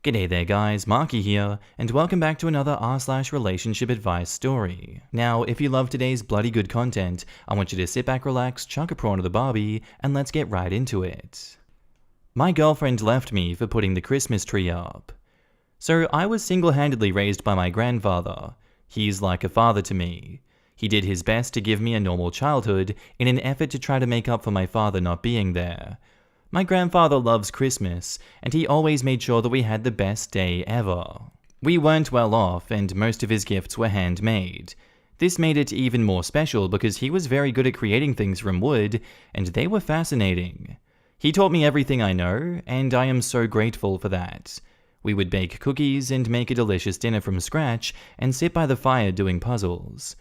G'day there guys, Marky here, and welcome back to another r/relationship advice story. Now, if you love today's bloody good content, I want you to sit back, relax, chuck a prawn to the Barbie, and let's get right into it. My girlfriend left me for putting the Christmas tree up. So I was single-handedly raised by my grandfather. He's like a father to me. He did his best to give me a normal childhood in an effort to try to make up for my father not being there. My grandfather loves Christmas, and he always made sure that we had the best day ever. We weren't well off, and most of his gifts were handmade. This made it even more special because he was very good at creating things from wood, and they were fascinating. He taught me everything I know, and I am so grateful for that. We would bake cookies and make a delicious dinner from scratch, and sit by the fire doing puzzles.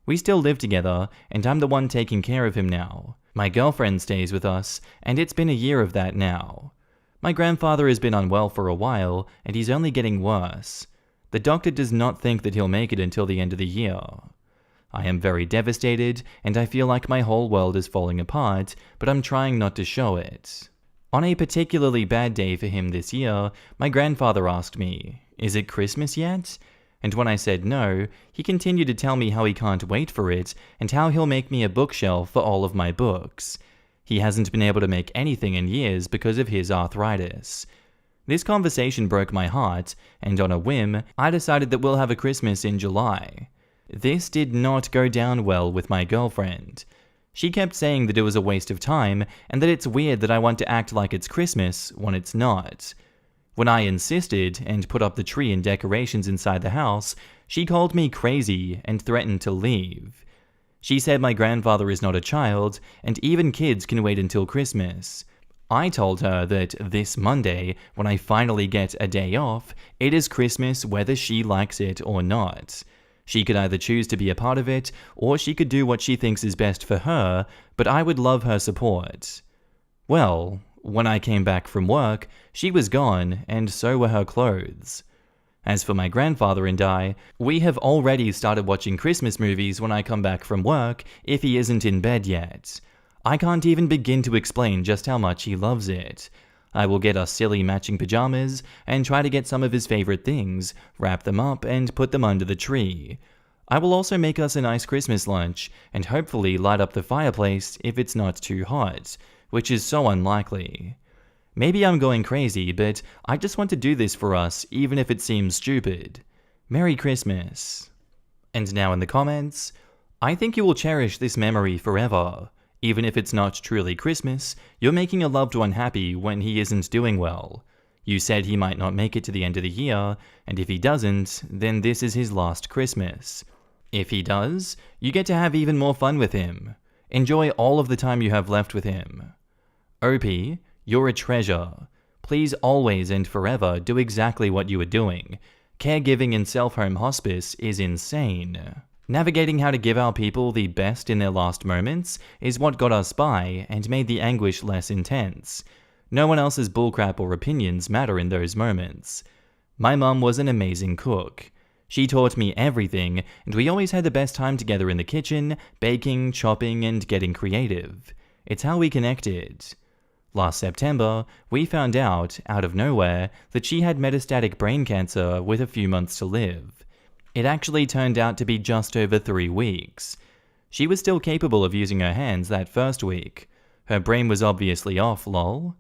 We still live together, and I'm the one taking care of him now. My girlfriend stays with us, and it's been a year of that now. My grandfather has been unwell for a while, and he's only getting worse. The doctor does not think that he'll make it until the end of the year. I am very devastated, and I feel like my whole world is falling apart, but I'm trying not to show it. On a particularly bad day for him this year, my grandfather asked me, "Is it Christmas yet?" And when I said no, he continued to tell me how he can't wait for it and how he'll make me a bookshelf for all of my books. He hasn't been able to make anything in years because of his arthritis. This conversation broke my heart, and on a whim, I decided that we'll have a Christmas in July. This did not go down well with my girlfriend. She kept saying that it was a waste of time and that it's weird that I want to act like it's Christmas when it's not. When I insisted and put up the tree and decorations inside the house, she called me crazy and threatened to leave. She said my grandfather is not a child, and even kids can wait until Christmas. I told her that this Monday, when I finally get a day off, it is Christmas whether she likes it or not. She could either choose to be a part of it, or she could do what she thinks is best for her, but I would love her support. Well, when I came back from work, she was gone, and so were her clothes. As for my grandfather and I, we have already started watching Christmas movies when I come back from work, if he isn't in bed yet. I can't even begin to explain just how much he loves it. I will get us silly matching pajamas, and try to get some of his favorite things, wrap them up, and put them under the tree. I will also make us a nice Christmas lunch, and hopefully light up the fireplace if it's not too hot, which is so unlikely. Maybe I'm going crazy, but I just want to do this for us, even if it seems stupid. Merry Christmas. And now in the comments, I think you will cherish this memory forever. Even if it's not truly Christmas, you're making a loved one happy when he isn't doing well. You said he might not make it to the end of the year, and if he doesn't, then this is his last Christmas. If he does, you get to have even more fun with him. Enjoy all of the time you have left with him. OP, you're a treasure. Please always and forever do exactly what you are doing. Caregiving in self-home hospice is insane. Navigating how to give our people the best in their last moments is what got us by and made the anguish less intense. No one else's bullcrap or opinions matter in those moments. My mum was an amazing cook. She taught me everything, and we always had the best time together in the kitchen, baking, chopping, and getting creative. It's how we connected. Last September, we found out of nowhere, that she had metastatic brain cancer with a few months to live. It actually turned out to be just over 3 weeks. She was still capable of using her hands that first week. Her brain was obviously off, lol.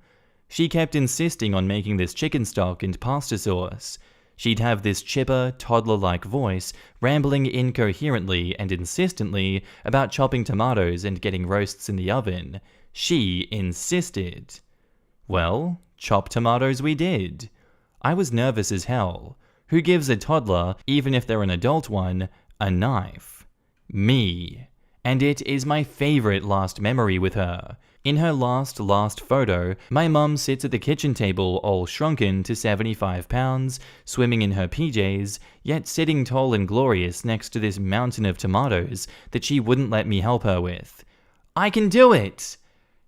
She kept insisting on making this chicken stock and pasta sauce. She'd have this chipper, toddler-like voice, rambling incoherently and insistently about chopping tomatoes and getting roasts in the oven. She insisted. Well, chop tomatoes we did. I was nervous as hell. Who gives a toddler, even if they're an adult one, a knife? Me. And it is my favorite last memory with her. In her last photo, my mum sits at the kitchen table all shrunken to 75 pounds, swimming in her PJs, yet sitting tall and glorious next to this mountain of tomatoes that she wouldn't let me help her with. I can do it!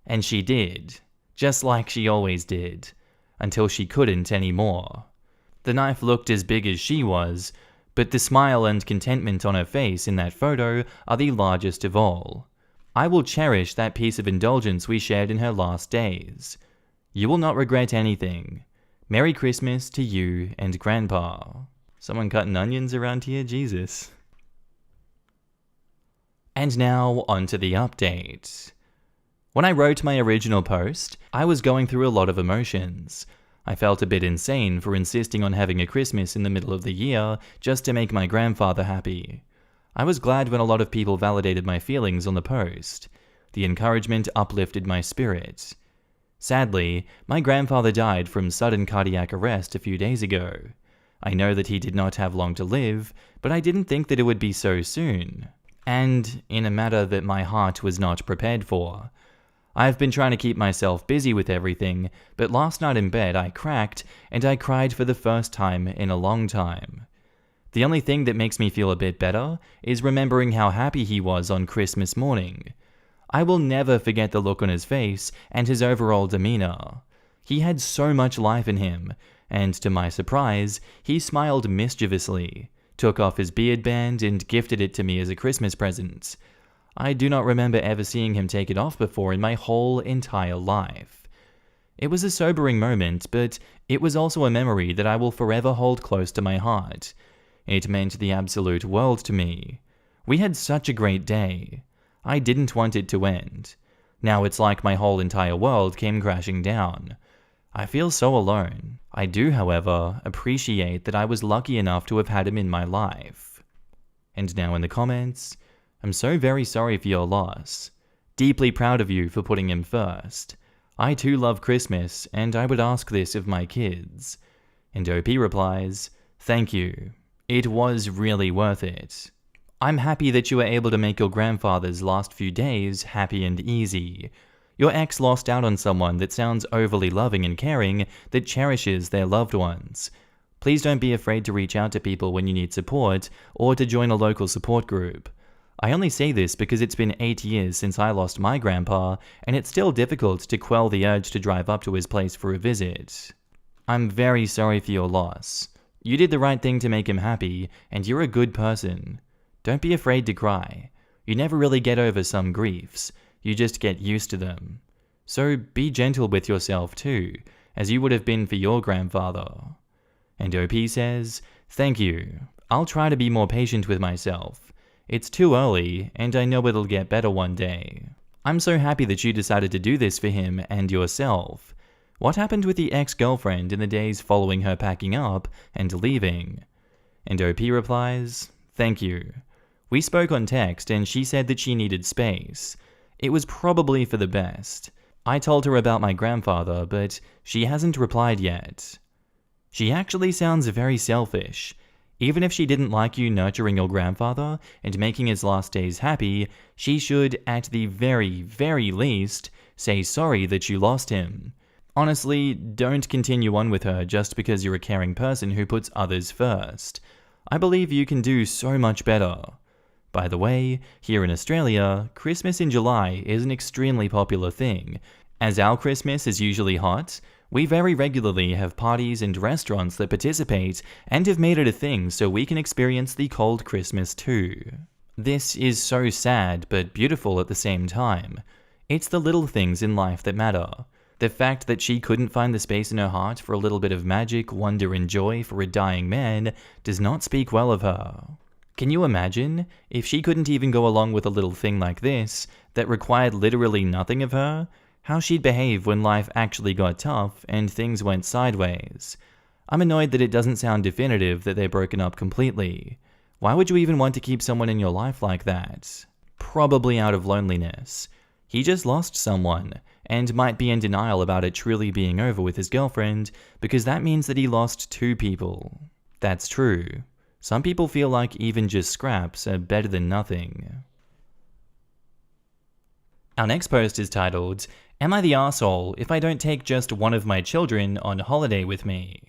And she did, just like she always did, until she couldn't anymore. The knife looked as big as she was, but the smile and contentment on her face in that photo are the largest of all. I will cherish that piece of indulgence we shared in her last days. You will not regret anything. Merry Christmas to you and Grandpa. Someone cutting onions around here? Jesus. And now, onto the update. When I wrote my original post, I was going through a lot of emotions. I felt a bit insane for insisting on having a Christmas in the middle of the year just to make my grandfather happy. I was glad when a lot of people validated my feelings on the post. The encouragement uplifted my spirit. Sadly, my grandfather died from sudden cardiac arrest a few days ago. I know that he did not have long to live, but I didn't think that it would be so soon. And in a matter that my heart was not prepared for. I've been trying to keep myself busy with everything, but last night in bed I cracked, and I cried for the first time in a long time. The only thing that makes me feel a bit better is remembering how happy he was on Christmas morning. I will never forget the look on his face and his overall demeanor. He had so much life in him, and to my surprise, he smiled mischievously, took off his beard band and gifted it to me as a Christmas present. I do not remember ever seeing him take it off before in my whole entire life. It was a sobering moment, but it was also a memory that I will forever hold close to my heart. It meant the absolute world to me. We had such a great day. I didn't want it to end. Now it's like my whole entire world came crashing down. I feel so alone. I do, however, appreciate that I was lucky enough to have had him in my life. And now in the comments, I'm so very sorry for your loss. Deeply proud of you for putting him first. I too love Christmas, and I would ask this of my kids. And OP replies, thank you. It was really worth it. I'm happy that you were able to make your grandfather's last few days happy and easy. Your ex lost out on someone that sounds overly loving and caring, that cherishes their loved ones. Please don't be afraid to reach out to people when you need support, or to join a local support group. I only say this because it's been 8 years since I lost my grandpa, and it's still difficult to quell the urge to drive up to his place for a visit. I'm very sorry for your loss. You did the right thing to make him happy, and you're a good person. Don't be afraid to cry. You never really get over some griefs, you just get used to them. So be gentle with yourself too, as you would have been for your grandfather. And OP says, thank you. I'll try to be more patient with myself. It's too early, and I know it'll get better one day. I'm so happy that you decided to do this for him and yourself. What happened with the ex-girlfriend in the days following her packing up and leaving? And OP replies, thank you. We spoke on text and she said that she needed space. It was probably for the best. I told her about my grandfather, but she hasn't replied yet. She actually sounds very selfish. Even if she didn't like you nurturing your grandfather and making his last days happy, she should, at the very, very least, say sorry that you lost him. Honestly, don't continue on with her just because you're a caring person who puts others first. I believe you can do so much better. By the way, here in Australia, Christmas in July is an extremely popular thing. As our Christmas is usually hot, we very regularly have parties and restaurants that participate and have made it a thing so we can experience the cold Christmas too. This is so sad but beautiful at the same time. It's the little things in life that matter. The fact that she couldn't find the space in her heart for a little bit of magic, wonder and joy for a dying man does not speak well of her. Can you imagine if she couldn't even go along with a little thing like this that required literally nothing of her? How she'd behave when life actually got tough and things went sideways. I'm annoyed that it doesn't sound definitive that they're broken up completely. Why would you even want to keep someone in your life like that? Probably out of loneliness. He just lost someone, and might be in denial about it truly being over with his girlfriend, because that means that he lost 2 people. That's true. Some people feel like even just scraps are better than nothing. Our next post is titled, Am I the arsehole if I don't take just one of my children on holiday with me?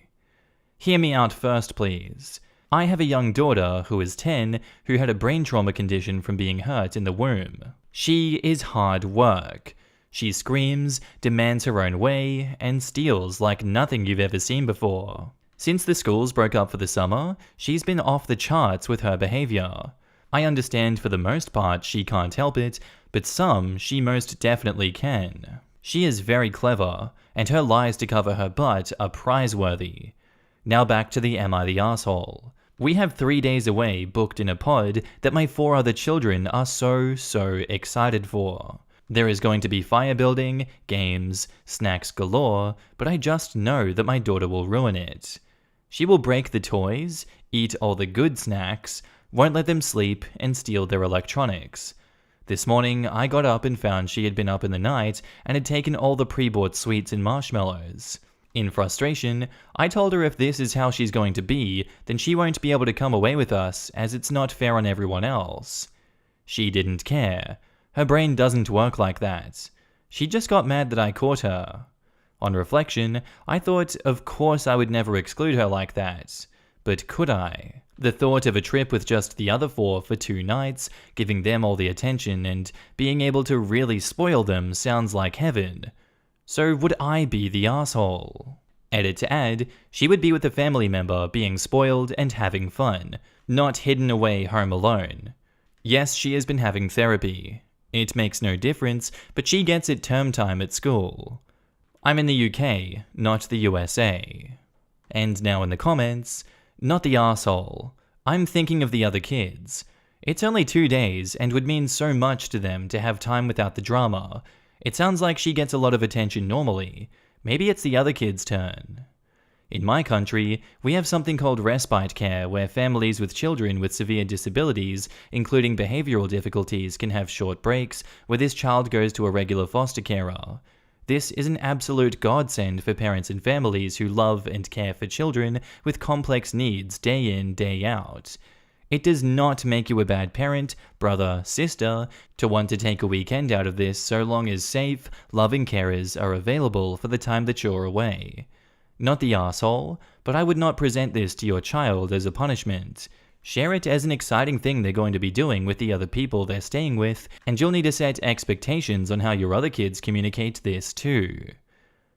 Hear me out first, please. I have a young daughter who is 10 who had a brain trauma condition from being hurt in the womb. She is hard work. She screams, demands her own way, and steals like nothing you've ever seen before. Since the schools broke up for the summer, she's been off the charts with her behavior. I understand for the most part she can't help it, but some she most definitely can. She is very clever, and her lies to cover her butt are prizeworthy. Now back to the Am I the Asshole? We have 3 days away booked in a pod that my 4 other children are so excited for. There is going to be fire building, games, snacks galore, but I just know that my daughter will ruin it. She will break the toys, eat all the good snacks, won't let them sleep, and steal their electronics. This morning, I got up and found she had been up in the night and had taken all the pre-bought sweets and marshmallows. In frustration, I told her if this is how she's going to be, then she won't be able to come away with us, as it's not fair on everyone else. She didn't care. Her brain doesn't work like that. She just got mad that I caught her. On reflection, I thought, of course I would never exclude her like that. But could I? The thought of a trip with just the other 4 for 2 nights, giving them all the attention, and being able to really spoil them sounds like heaven. So would I be the asshole? Edit to add, she would be with a family member being spoiled and having fun, not hidden away home alone. Yes, she has been having therapy. It makes no difference, but she gets it term time at school. I'm in the UK, not the USA. And now in the comments, not the asshole. I'm thinking of the other kids. It's only 2 days and would mean so much to them to have time without the drama. It sounds like she gets a lot of attention normally. Maybe it's the other kids' turn. In my country, we have something called respite care, where families with children with severe disabilities, including behavioral difficulties, can have short breaks where this child goes to a regular foster carer. This is an absolute godsend for parents and families who love and care for children with complex needs day in, day out. It does not make you a bad parent, brother, sister, to want to take a weekend out of this so long as safe, loving carers are available for the time that you're away. Not the asshole, but I would not present this to your child as a punishment. Share it as an exciting thing they're going to be doing with the other people they're staying with, and you'll need to set expectations on how your other kids communicate this too.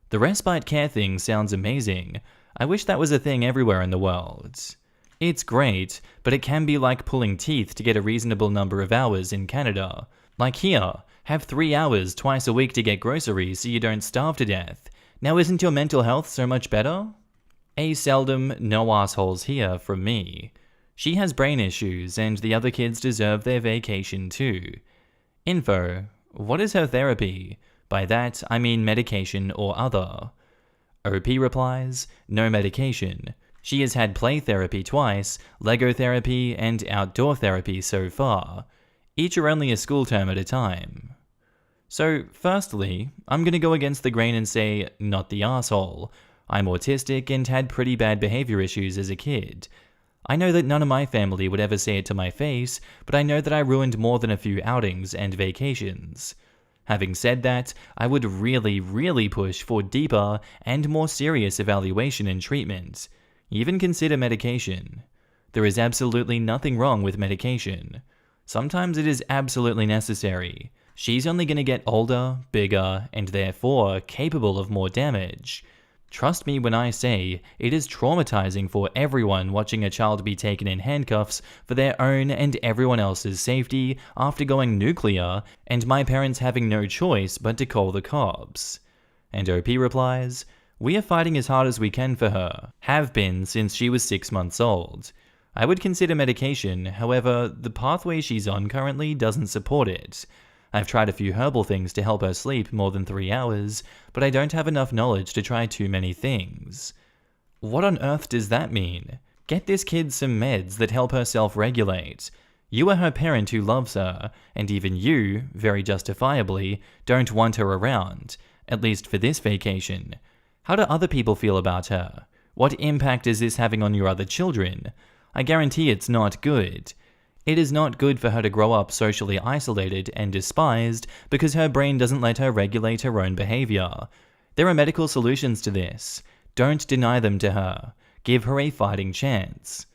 The respite care thing sounds amazing. I wish that was a thing everywhere in the world. It's great, but it can be like pulling teeth to get a reasonable number of hours in Canada. Like here, have 3 hours twice a week to get groceries so you don't starve to death. Now isn't your mental health so much better? A seldom, no assholes here from me. She has brain issues and the other kids deserve their vacation too. Info. What is her therapy? By that, I mean medication or other. OP replies, no medication. She has had play therapy twice, Lego therapy, and outdoor therapy so far. Each are only a school term at a time. So, firstly, I'm gonna go against the grain and say, not the asshole. I'm autistic and had pretty bad behavior issues as a kid. I know that none of my family would ever say it to my face, but I know that I ruined more than a few outings and vacations. Having said that, I would really push for deeper and more serious evaluation and treatment. Even consider medication. There is absolutely nothing wrong with medication. Sometimes it is absolutely necessary. She's only going to get older, bigger, and therefore capable of more damage. Trust me when I say it is traumatizing for everyone watching a child be taken in handcuffs for their own and everyone else's safety after going nuclear, and my parents having no choice but to call the cops. And OP replies, we are fighting as hard as we can for her, have been since she was 6 months old. I would consider medication, however, the pathway she's on currently doesn't support it. I've tried a few herbal things to help her sleep more than 3 hours, but I don't have enough knowledge to try too many things. What on earth does that mean? Get this kid some meds that help her self-regulate. You are her parent who loves her, and even you, very justifiably, don't want her around, at least for this vacation. How do other people feel about her? What impact is this having on your other children? I guarantee it's not good. It is not good for her to grow up socially isolated and despised because her brain doesn't let her regulate her own behavior. There are medical solutions to this. Don't deny them to her. Give her a fighting chance.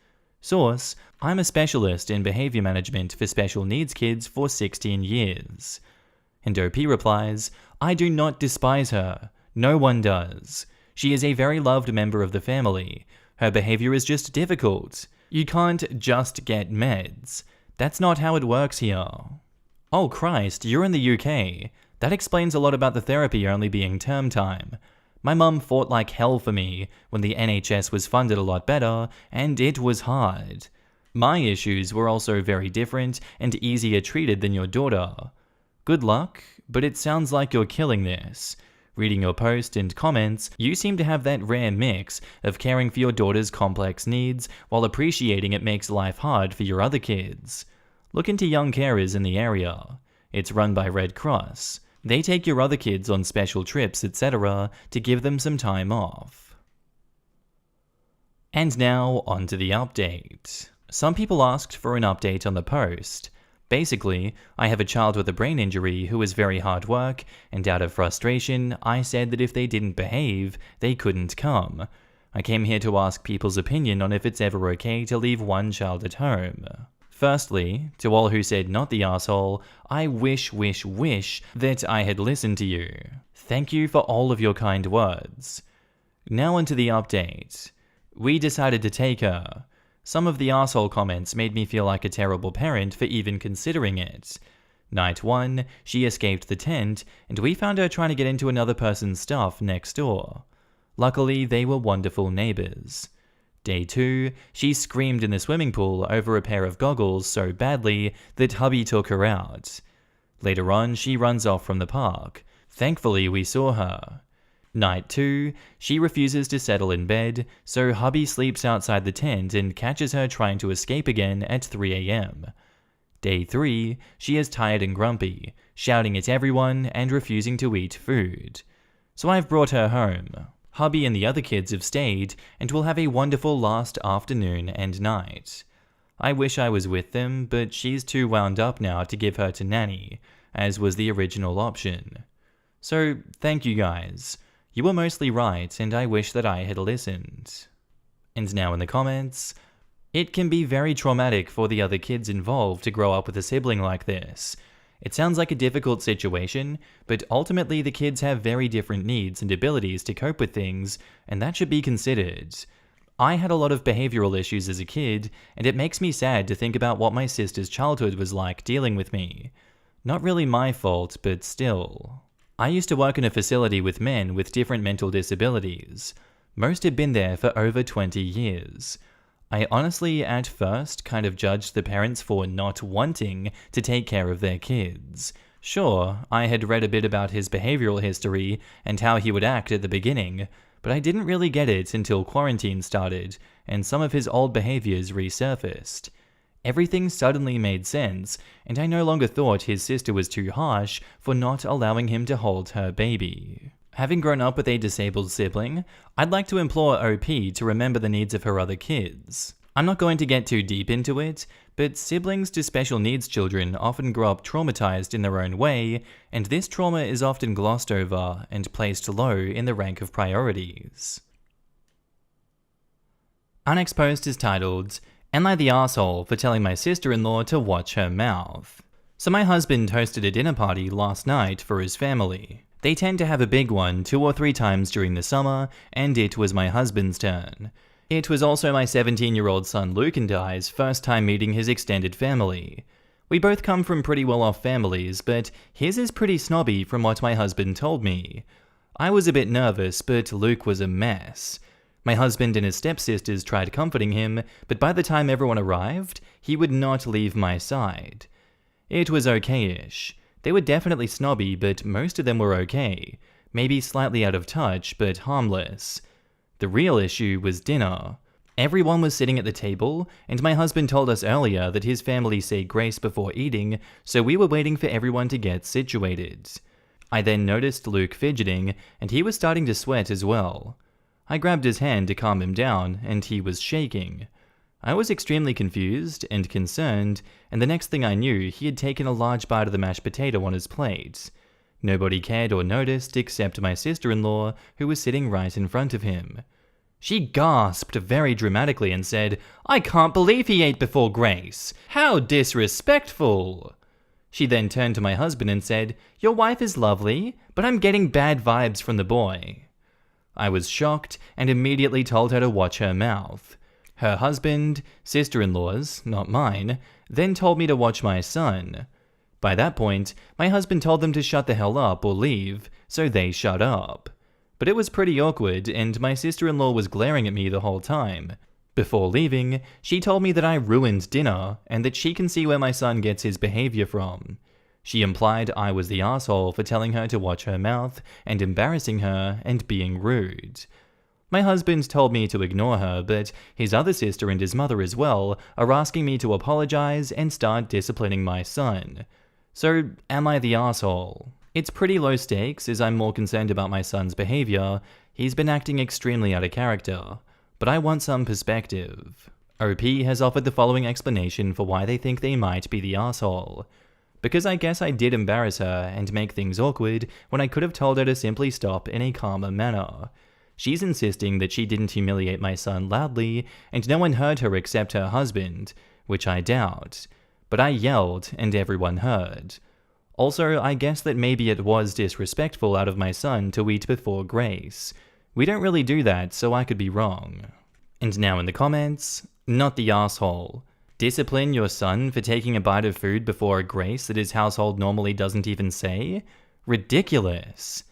Source, I'm a specialist in behavior management for special needs kids for 16 years. And OP replies, I do not despise her. No one does. She is a very loved member of the family. Her behavior is just difficult. You can't just get meds. That's not how it works here. Oh Christ, you're in the UK. That explains a lot about the therapy only being term time. My mum fought like hell for me when the NHS was funded a lot better, and it was hard. My issues were also very different and easier treated than your daughter. Good luck, but it sounds like you're killing this. Reading your post and comments, you seem to have that rare mix of caring for your daughter's complex needs while appreciating it makes life hard for your other kids. Look into young carers in the area. It's run by Red Cross. They take your other kids on special trips, etc. to give them some time off. And now, on to the update. Some people asked for an update on the post. Basically, I have a child with a brain injury who is very hard work, and out of frustration, I said that if they didn't behave, they couldn't come. I came here to ask people's opinion on if it's ever okay to leave one child at home. Firstly, to all who said not the asshole, I wish that I had listened to you. Thank you for all of your kind words. Now onto the update. We decided to take her. Some of the asshole comments made me feel like a terrible parent for even considering it. Night 1, she escaped the tent, and we found her trying to get into another person's stuff next door. Luckily, they were wonderful neighbors. Day 2, she screamed in the swimming pool over a pair of goggles so badly that hubby took her out. Later on, she runs off from the park. Thankfully, we saw her. Night 2, she refuses to settle in bed, so hubby sleeps outside the tent and catches her trying to escape again at 3 a.m. Day 3, she is tired and grumpy, shouting at everyone and refusing to eat food. So I've brought her home. Hubby and the other kids have stayed, and we'll have a wonderful last afternoon and night. I wish I was with them, but she's too wound up now to give her to nanny, as was the original option. So, thank you guys. You were mostly right, and I wish that I had listened. And now in the comments, it can be very traumatic for the other kids involved to grow up with a sibling like this. It sounds like a difficult situation, but ultimately the kids have very different needs and abilities to cope with things, and that should be considered. I had a lot of behavioral issues as a kid, and it makes me sad to think about what my sister's childhood was like dealing with me. Not really my fault, but still. I used to work in a facility with men with different mental disabilities. Most had been there for over 20 years. I honestly, at first, kind of judged the parents for not wanting to take care of their kids. Sure, I had read a bit about his behavioral history and how he would act at the beginning, but I didn't really get it until quarantine started and some of his old behaviors resurfaced. Everything suddenly made sense, and I no longer thought his sister was too harsh for not allowing him to hold her baby. Having grown up with a disabled sibling, I'd like to implore OP to remember the needs of her other kids. I'm not going to get too deep into it, but siblings to special needs children often grow up traumatized in their own way, and this trauma is often glossed over and placed low in the rank of priorities. Our next post is titled, "Am I the asshole for telling my sister-in-law to watch her mouth?" So my husband hosted a dinner party last night for his family. They tend to have a big one 2 or 3 times during the summer, and it was my husband's turn. It was also my 17-year-old son Luke and I's first time meeting his extended family. We both come from pretty well-off families, but his is pretty snobby from what my husband told me. I was a bit nervous, but Luke was a mess. My husband and his stepsisters tried comforting him, but by the time everyone arrived, he would not leave my side. It was okay-ish. They were definitely snobby, but most of them were okay. Maybe slightly out of touch, but harmless. The real issue was dinner. Everyone was sitting at the table, and my husband told us earlier that his family say grace before eating, so we were waiting for everyone to get situated. I then noticed Luke fidgeting, and he was starting to sweat as well. I grabbed his hand to calm him down, and he was shaking. I was extremely confused and concerned, and the next thing I knew, he had taken a large bite of the mashed potato on his plate. Nobody cared or noticed except my sister-in-law, who was sitting right in front of him. She gasped very dramatically and said, "I can't believe he ate before grace! How disrespectful!" She then turned to my husband and said, "Your wife is lovely, but I'm getting bad vibes from the boy." I was shocked and immediately told her to watch her mouth. Her husband, sister-in-law's, not mine, then told me to watch my son. By that point, my husband told them to shut the hell up or leave, so they shut up. But it was pretty awkward, and my sister-in-law was glaring at me the whole time. Before leaving, she told me that I ruined dinner, and that she can see where my son gets his behavior from. She implied I was the asshole for telling her to watch her mouth, and embarrassing her, and being rude. My husband told me to ignore her, but his other sister and his mother as well are asking me to apologize and start disciplining my son. So, am I the asshole? It's pretty low stakes, as I'm more concerned about my son's behavior. He's been acting extremely out of character, but I want some perspective. OP has offered the following explanation for why they think they might be the asshole. Because I guess I did embarrass her and make things awkward when I could have told her to simply stop in a calmer manner. She's insisting that she didn't humiliate my son loudly, and no one heard her except her husband, which I doubt. But I yelled, and everyone heard. Also, I guess that maybe it was disrespectful out of my son to eat before grace. We don't really do that, so I could be wrong. And now in the comments, not the asshole. Discipline your son for taking a bite of food before a grace that his household normally doesn't even say? Ridiculous.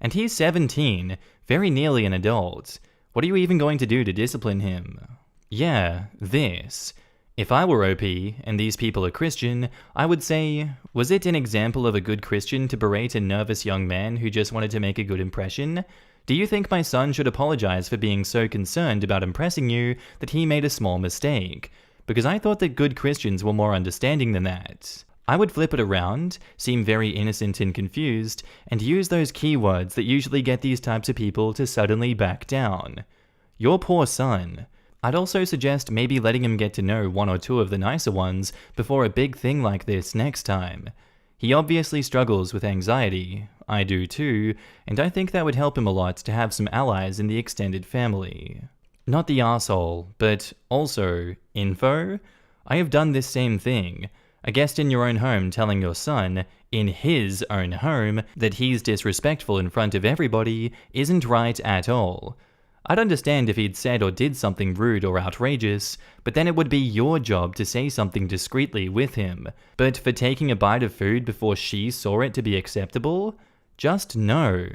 And he's 17, very nearly an adult. What are you even going to do to discipline him? Yeah, this. If I were OP, and these people are Christian, I would say, was it an example of a good Christian to berate a nervous young man who just wanted to make a good impression? Do you think my son should apologize for being so concerned about impressing you that he made a small mistake? Because I thought that good Christians were more understanding than that. I would flip it around, seem very innocent and confused, and use those keywords that usually get these types of people to suddenly back down. Your poor son. I'd also suggest maybe letting him get to know one or two of the nicer ones before a big thing like this next time. He obviously struggles with anxiety. I do too, and I think that would help him a lot to have some allies in the extended family. Not the arsehole, but also info? I have done this same thing. A guest in your own home telling your son, in his own home, that he's disrespectful in front of everybody isn't right at all. I'd understand if he'd said or did something rude or outrageous, but then it would be your job to say something discreetly with him. But for taking a bite of food before she saw it to be acceptable? Just no.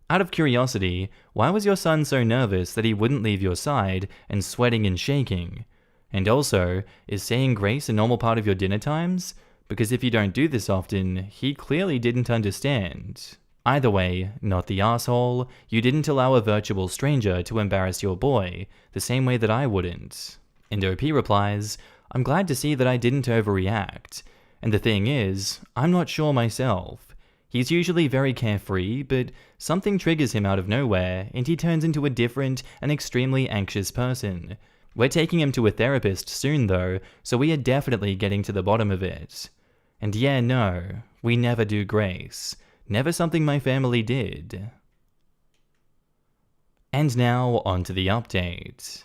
Out of curiosity, why was your son so nervous that he wouldn't leave your side and sweating and shaking? And also, is saying grace a normal part of your dinner times? Because if you don't do this often, he clearly didn't understand. Either way, not the asshole, you didn't allow a virtual stranger to embarrass your boy, the same way that I wouldn't. And OP replies, I'm glad to see that I didn't overreact. And the thing is, I'm not sure myself. He's usually very carefree, but something triggers him out of nowhere, and he turns into a different and extremely anxious person. We're taking him to a therapist soon though, so we are definitely getting to the bottom of it. And yeah, no, we never do grace. Never something my family did. And now, on to the update.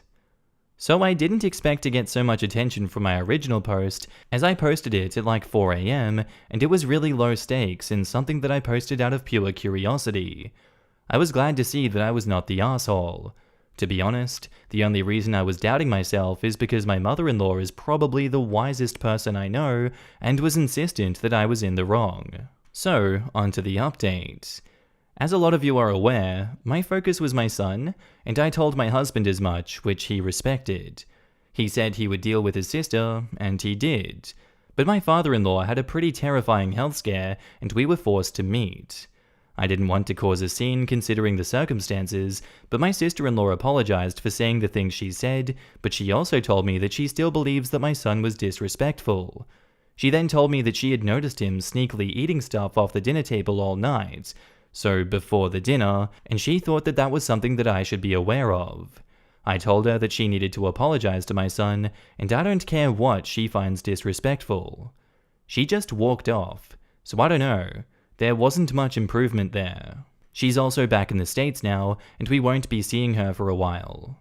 So I didn't expect to get so much attention from my original post, as I posted it at like 4 AM, and it was really low stakes and something that I posted out of pure curiosity. I was glad to see that I was not the asshole. To be honest, the only reason I was doubting myself is because my mother-in-law is probably the wisest person I know, and was insistent that I was in the wrong. So, on to the update. As a lot of you are aware, my focus was my son, and I told my husband as much, which he respected. He said he would deal with his sister, and he did. But my father-in-law had a pretty terrifying health scare, and we were forced to meet. I didn't want to cause a scene considering the circumstances, but my sister-in-law apologized for saying the things she said, but she also told me that she still believes that my son was disrespectful. She then told me that she had noticed him sneakily eating stuff off the dinner table all night, so before the dinner, and she thought that that was something that I should be aware of. I told her that she needed to apologize to my son, and I don't care what she finds disrespectful. She just walked off, so I don't know. There wasn't much improvement there. She's also back in the States now, and we won't be seeing her for a while.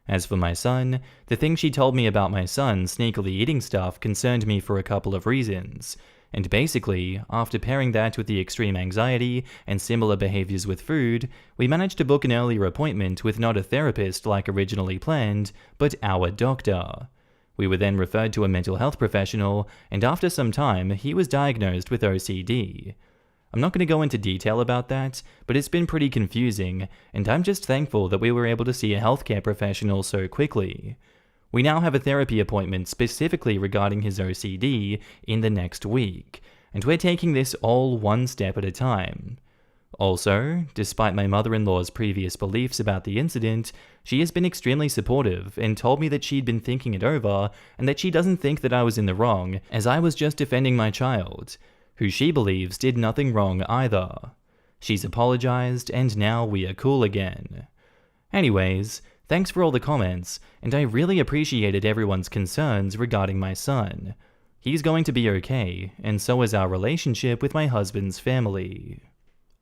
As for my son, the thing she told me about my son sneakily eating stuff concerned me for a couple of reasons, and basically, after pairing that with the extreme anxiety and similar behaviors with food, we managed to book an earlier appointment with not a therapist like originally planned, but our doctor. We were then referred to a mental health professional, and after some time, he was diagnosed with OCD. I'm not going to go into detail about that, but it's been pretty confusing, and I'm just thankful that we were able to see a healthcare professional so quickly. We now have a therapy appointment specifically regarding his OCD in the next week, and we're taking this all one step at a time. Also, despite my mother-in-law's previous beliefs about the incident, she has been extremely supportive and told me that she'd been thinking it over and that she doesn't think that I was in the wrong, as I was just defending my child, who she believes did nothing wrong either. She's apologized, and now we are cool again. Anyways, thanks for all the comments, and I really appreciated everyone's concerns regarding my son. He's going to be okay, and so is our relationship with my husband's family.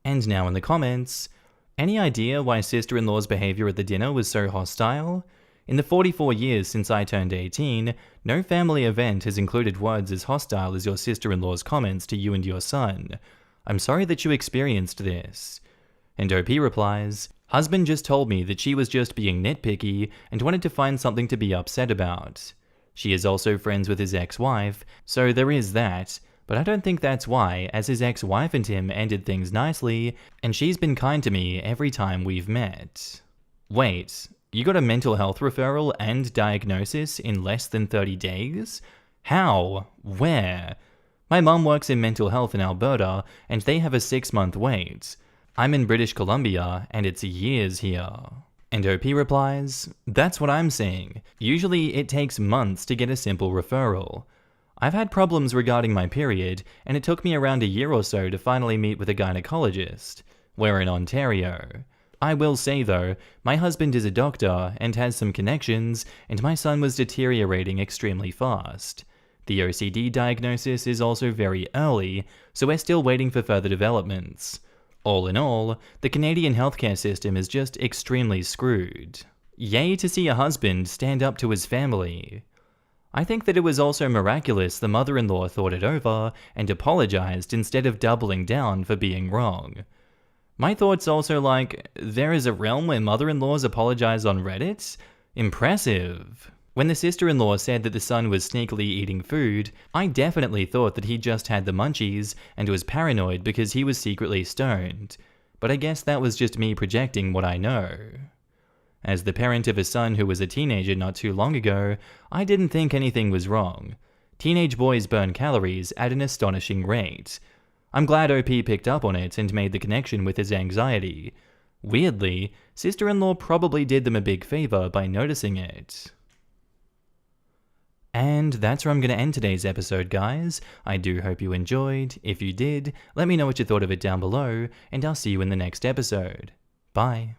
And now in the comments, any idea why sister-in-law's behavior at the dinner was so hostile? In the 44 years since I turned 18, no family event has included words as hostile as your sister-in-law's comments to you and your son. I'm sorry that you experienced this. And OP replies, husband just told me that she was just being nitpicky and wanted to find something to be upset about. She is also friends with his ex-wife, so there is that, but I don't think that's why, as his ex-wife and him ended things nicely, and she's been kind to me every time we've met. Wait, you got a mental health referral and diagnosis in less than 30 days? How? Where? My mum works in mental health in Alberta, and they have a 6-month wait. I'm in British Columbia, and it's years here. And OP replies, that's what I'm saying. Usually it takes months to get a simple referral. I've had problems regarding my period, and it took me around a year or so to finally meet with a gynecologist. We're in Ontario. I will say though, my husband is a doctor and has some connections, and my son was deteriorating extremely fast. The OCD diagnosis is also very early, so we're still waiting for further developments. All in all, the Canadian healthcare system is just extremely screwed. Yay to see a husband stand up to his family. I think that it was also miraculous the mother-in-law thought it over and apologized instead of doubling down for being wrong. My thoughts also like, there is a realm where mother-in-laws apologize on Reddit? Impressive. When the sister-in-law said that the son was sneakily eating food, I definitely thought that he just had the munchies and was paranoid because he was secretly stoned. But I guess that was just me projecting what I know. As the parent of a son who was a teenager not too long ago, I didn't think anything was wrong. Teenage boys burn calories at an astonishing rate. I'm glad OP picked up on it and made the connection with his anxiety. Weirdly, sister-in-law probably did them a big favor by noticing it. And that's where I'm going to end today's episode, guys. I do hope you enjoyed. If you did, let me know what you thought of it down below, and I'll see you in the next episode. Bye.